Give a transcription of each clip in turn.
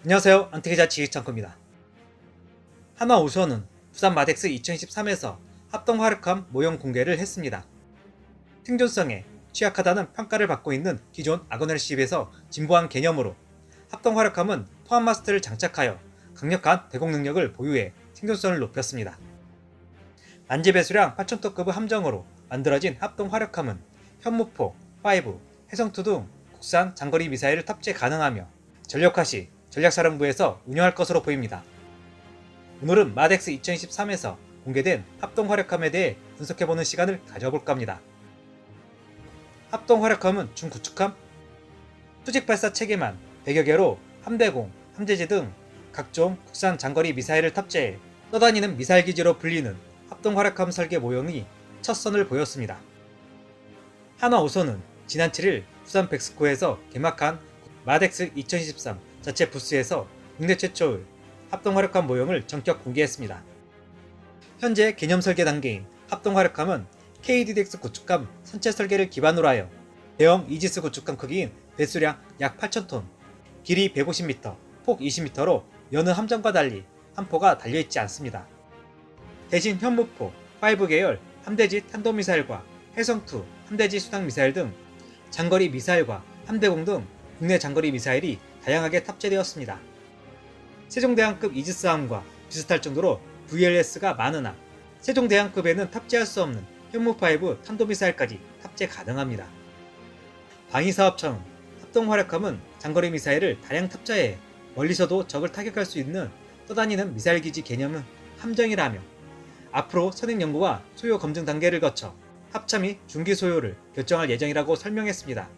안녕하세요. 안티기자 지휘창구입니다. 한화우선은 부산 마덱스 2023에서 합동 화력함 모형 공개를 했습니다. 생존성에 취약하다는 평가를 받고 있는 기존 아고넬CB에서 진보한 개념으로 합동 화력함은 포함 마스트를 장착하여 강력한 대공 능력을 보유해 생존성을 높였습니다. 만재 배수량 8,000톤급 함정으로 만들어진 합동 화력함은 현무포, 5, 해성2 등 국산 장거리 미사일을 탑재 가능하며 전력화 시 전략사령부에서 운영할 것으로 보입니다. 오늘은 마덱스 2023에서 공개된 합동 화력함에 대해 분석해보는 시간을 가져볼까 합니다. 합동 화력함은 중구축함, 수직 발사 체계만 100여 개로 함대공, 함재지 등 각종 국산 장거리 미사일을 탑재해 떠다니는 미사일 기지로 불리는 합동 화력함 설계 모형이 첫 선을 보였습니다. 한화우선은 지난 7일 부산 백스코에서 개막한 마덱스 2023 자체 부스에서 국내 최초의 합동 화력함 모형을 전격 공개했습니다. 현재 개념 설계 단계인 합동 화력함은 KDDX 구축함 선체 설계를 기반으로 하여 대형 이지스 구축함 크기인 배수량 약 8,000톤, 길이 150m, 폭 20m로 여느 함정과 달리 함포가 달려있지 않습니다. 대신 현무포, 5 계열 함대지 탄도미사일과 해성2 함대지 수당미사일 등 장거리 미사일과 함대공 등 국내 장거리 미사일이 다양하게 탑재되었습니다. 세종대왕급 이지스함과 비슷할 정도로 VLS가 많으나 세종대왕급에는 탑재할 수 없는 현무5 탄도미사일까지 탑재 가능합니다. 방위사업청은 합동 화력함은 장거리 미사일을 다량 탑재해 멀리서도 적을 타격할 수 있는 떠다니는 미사일 기지 개념은 함정이라며 앞으로 선행 연구와 소요 검증 단계를 거쳐 합차 및 중기 소요를 결정할 예정이라고 설명했습니다.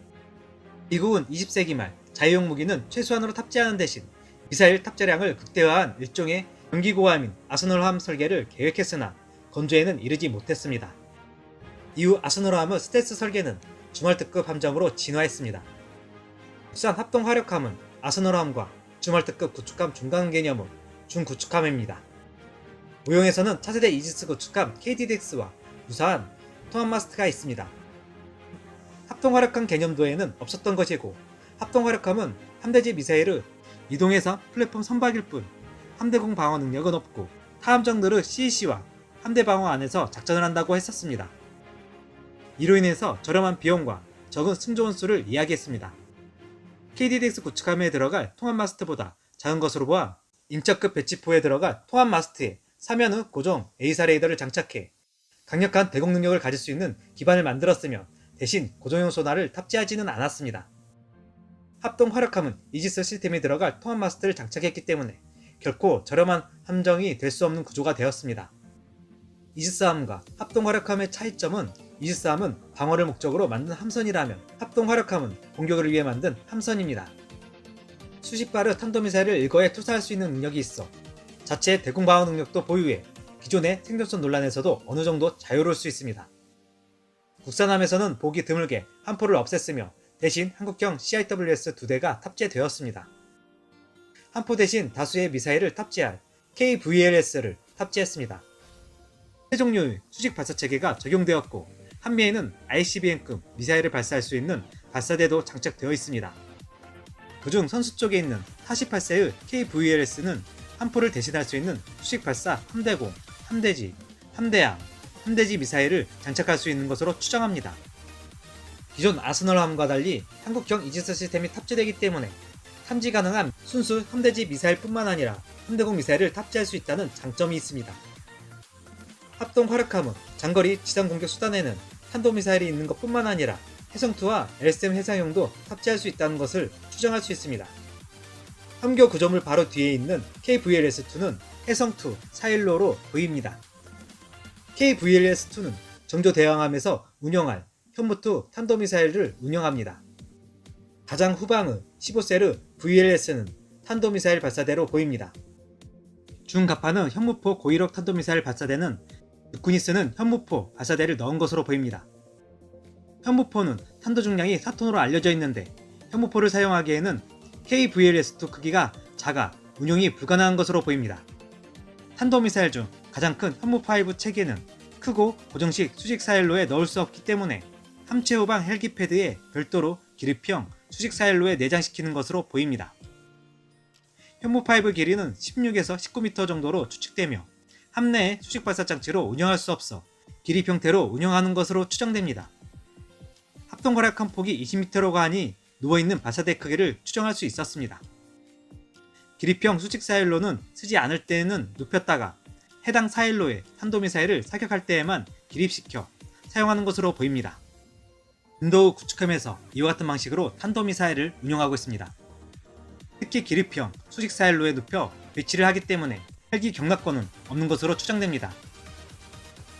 미국은 20세기 말 자유형 무기는 최소한으로 탑재하는 대신 미사일 탑재량을 극대화한 일종의 연기고함인 아스널함 설계를 계획했으나 건조에는 이르지 못했습니다. 이후 아스널함의 스텔스 설계는 주말특급 함정으로 진화했습니다. 국산 합동 화력함은 아스널함과 주말특급 구축함 중간 개념의 중구축함입니다. 모형에서는 차세대 이지스 구축함 KDDX와 유사한 토함마스트가 있습니다. 합동 화력함 개념도에는 없었던 것이고 합동 화력함은 함대지 미사일을 이동해서 플랫폼 선박일 뿐 함대공 방어 능력은 없고 타함정들의 CEC와 함대 방어 안에서 작전을 한다고 했었습니다. 이로 인해서 저렴한 비용과 적은 승조원 수를 이야기했습니다. KDDX 구축함에 들어갈 통합마스트보다 작은 것으로 보아 인적급 배치포에 들어갈 통합마스트에 사면의 고정 A사 레이더를 장착해 강력한 대공 능력을 가질 수 있는 기반을 만들었으며 대신 고정형 소나를 탑재하지는 않았습니다. 합동 화력함은 이지스 시스템에 들어갈 통합마스트를 장착했기 때문에 결코 저렴한 함정이 될 수 없는 구조가 되었습니다. 이지스함과 합동 화력함의 차이점은 이지스함은 방어를 목적으로 만든 함선이라면 합동 화력함은 공격을 위해 만든 함선입니다. 수십 발의 탄도미사일을 일거에 투사할 수 있는 능력이 있어 자체 대공 방어 능력도 보유해 기존의 생존성 논란에서도 어느 정도 자유로울 수 있습니다. 국산함에서는 보기 드물게 함포를 없앴으며 대신 한국형 CIWS 2대가 탑재되었습니다. 함포 대신 다수의 미사일을 탑재할 KVLS를 탑재했습니다. 세 종류의 수직 발사 체계가 적용되었고 한미에는 ICBM급 미사일을 발사할 수 있는 발사대도 장착되어 있습니다. 그중 선수 쪽에 있는 48세의 KVLS는 함포를 대신할 수 있는 수직 발사 함대공, 함대지, 함대함, 함대지 미사일을 장착할 수 있는 것으로 추정합니다. 기존 아스널함과 달리 한국형 이지스 시스템이 탑재되기 때문에 탐지 가능한 순수 함대지 미사일뿐만 아니라 함대공 미사일을 탑재할 수 있다는 장점이 있습니다. 합동 화력함은 장거리 지상 공격 수단에는 탄도미사일이 있는 것뿐만 아니라 해성2와 LSM 해상용도 탑재할 수 있다는 것을 추정할 수 있습니다. 함교 구조물 바로 뒤에 있는 KVLS-2는 해성2 4일로로 보입니다. KVLS-2는 정조 대왕함에서 운영할 현무2 탄도미사일을 운영합니다. 가장 후방의 15셀의 VLS는 탄도미사일 발사대로 보입니다. 중갑판의 현무포 고위력 탄도미사일 발사대는 육군이 쓰는 현무포 발사대를 넣은 것으로 보입니다. 현무포는 탄도 중량이 4톤으로 알려져 있는데 현무포를 사용하기에는 KVLS-2 크기가 작아 운용이 불가능한 것으로 보입니다. 탄도미사일 중 가장 큰 현무5 체계는 크고 고정식 수직 사일로에 넣을 수 없기 때문에 함체 후방 헬기 패드에 별도로 기립형 수직 사일로에 내장시키는 것으로 보입니다. 현무 파이브 길이는 16에서 19m 정도로 추측되며 함내의 수직 발사 장치로 운영할 수 없어 기립 형태로 운영하는 것으로 추정됩니다. 합동 활약한 폭이 20m라고 하니 누워있는 발사대 크기를 추정할 수 있었습니다. 기립형 수직 사일로는 쓰지 않을 때에는 눕혔다가 해당 사일로에 탄도미사일을 사격할 때에만 기립시켜 사용하는 것으로 보입니다. 인도우 구축함에서 이와 같은 방식으로 탄도미사일을 운용하고 있습니다. 특히 기립형 수직 사일로에 눕혀 배치를 하기 때문에 헬기 경납고는 없는 것으로 추정됩니다.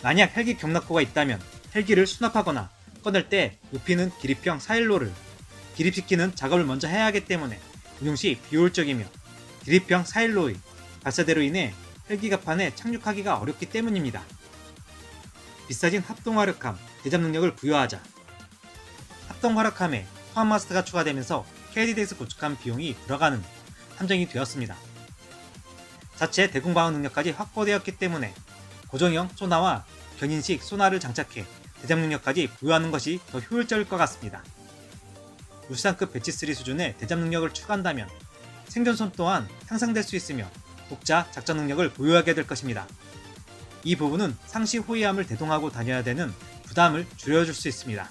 만약 헬기 경납고가 있다면 헬기를 수납하거나 꺼낼 때 눕히는 기립형 사일로를 기립시키는 작업을 먼저 해야 하기 때문에 운용 시 비효율적이며 기립형 사일로의 발사대로 인해 헬기갑판에 착륙하기가 어렵기 때문입니다. 비싸진 합동화력함 대잠 능력을 부여하자 합동화력함에 토함마스트가 추가되면서 KDDX 구축함 비용이 들어가는 함정이 되었습니다. 자체 대공방어 능력까지 확보되었기 때문에 고정형 소나와 견인식 소나를 장착해 대잠 능력까지 부여하는 것이 더 효율적일 것 같습니다. 울산급 배치3 수준의 대잠 능력을 추가한다면 생존선 또한 향상될 수 있으며 독자 작전 능력을 보유하게 될 것입니다. 이 부분은 상시 호위함을 대동하고 다녀야 되는 부담을 줄여줄 수 있습니다.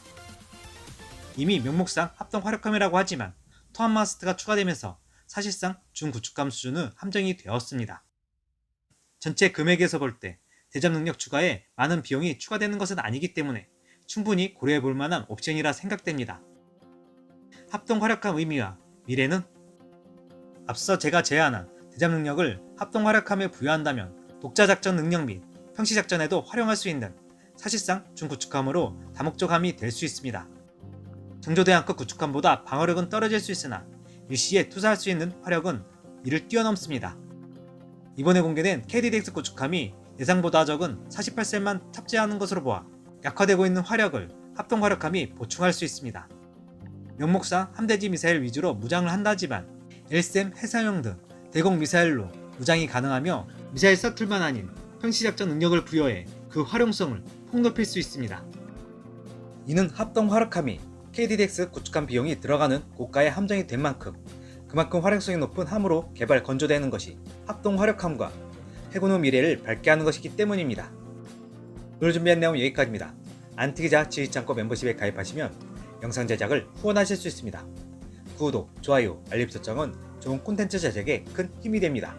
이미 명목상 합동 화력함이라고 하지만 토함마스트가 추가되면서 사실상 중구축함 수준의 함정이 되었습니다. 전체 금액에서 볼 때 대잠 능력 추가에 많은 비용이 추가되는 것은 아니기 때문에 충분히 고려해 볼 만한 옵션이라 생각됩니다. 합동 화력함 의미와 미래는 앞서 제가 제안한 대잠 능력을 합동 화력함에 부여한다면 독자 작전 능력 및 평시 작전에도 활용할 수 있는 사실상 중구축함으로 다목적함이 될 수 있습니다. 정조대왕급 구축함보다 방어력은 떨어질 수 있으나 일시에 투사할 수 있는 화력은 이를 뛰어넘습니다. 이번에 공개된 KDDX 구축함이 예상보다 적은 48셀만 탑재하는 것으로 보아 약화되고 있는 화력을 합동 화력함이 보충할 수 있습니다. 명목상 함대지 미사일 위주로 무장을 한다지만 LSM 해상형 등 대공 미사일로 무장이 가능하며 미사일 서툴만 아닌 평시작전 능력을 부여해 그 활용성을 폭높일 수 있습니다. 이는 합동 화력함이 KDDX 구축함 비용이 들어가는 고가의 함정이 된 만큼 그만큼 활용성이 높은 함으로 개발 건조되는 것이 합동 화력함과 해군 후 미래를 밝게 하는 것이기 때문입니다. 오늘 준비한 내용은 여기까지입니다. 안티기자 지휘창고 멤버십에 가입하시면 영상 제작을 후원하실 수 있습니다. 구독, 좋아요, 알림 설정은 좋은 콘텐츠 제작에 큰 힘이 됩니다.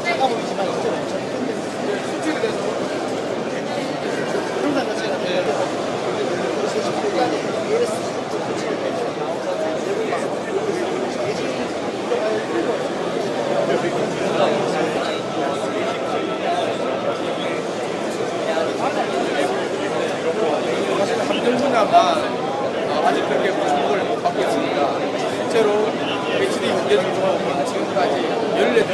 작아 보이지만 진짜 엄청 큰데 수출이 돼서 항상 자체가 되는데 그래서 지금 약간의 ES 사실 감정 분야만 아직 그렇게 주목을 못 받고 있습니다. 실제로 HD 문제 중에서 지금까지 14개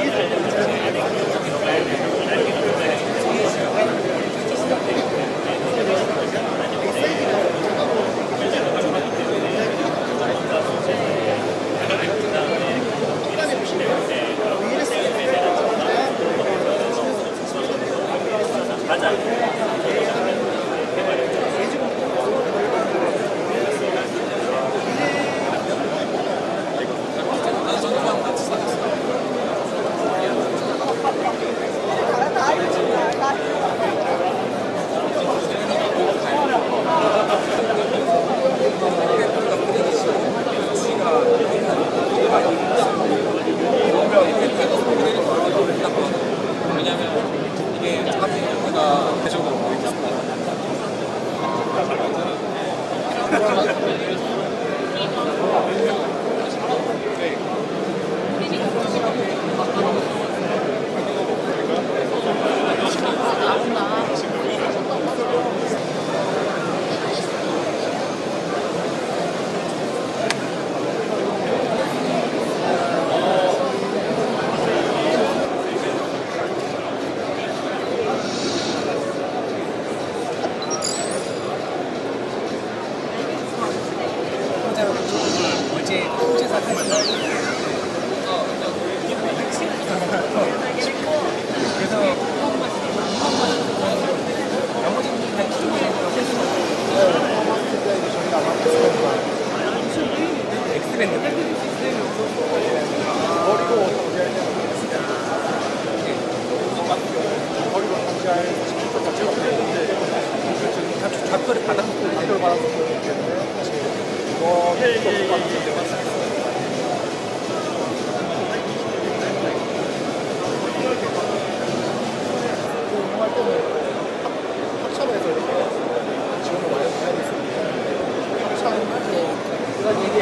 좌표를 받아서 운영할 때는 합참에서 이렇게 지원을 많이 해야 됐습니다. 합참 이런 얘기에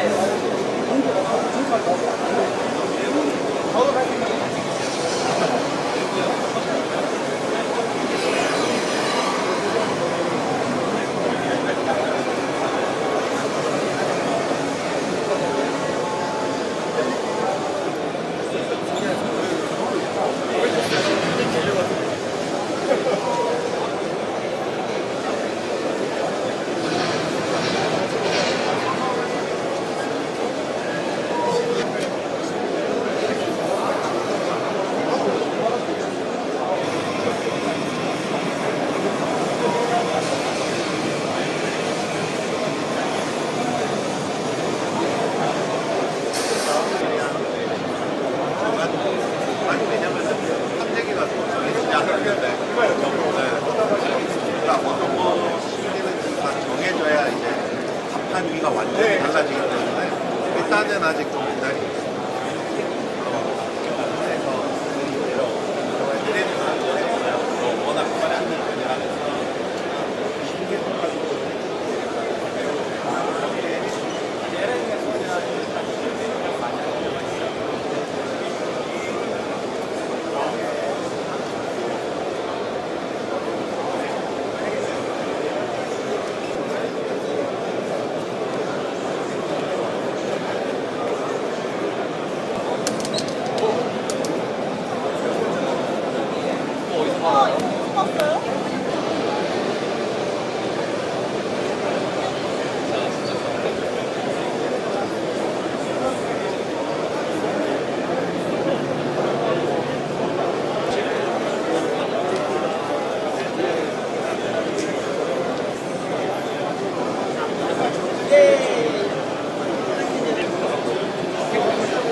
아니 왜냐면 탐내기가 정해지지 않았는데 그러니까 보통 뭐 시기는 다 정해져야 이제 합판 위가 완전히 달라지기 때문에 일단은 아직 좀 기다리고 있습니다. 그래서 트레이닝을 워낙 빠르는 편이라서 신경 가지고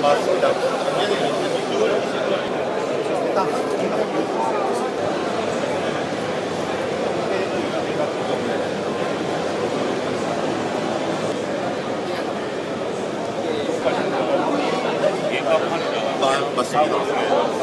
맞습니다. 맞습니다.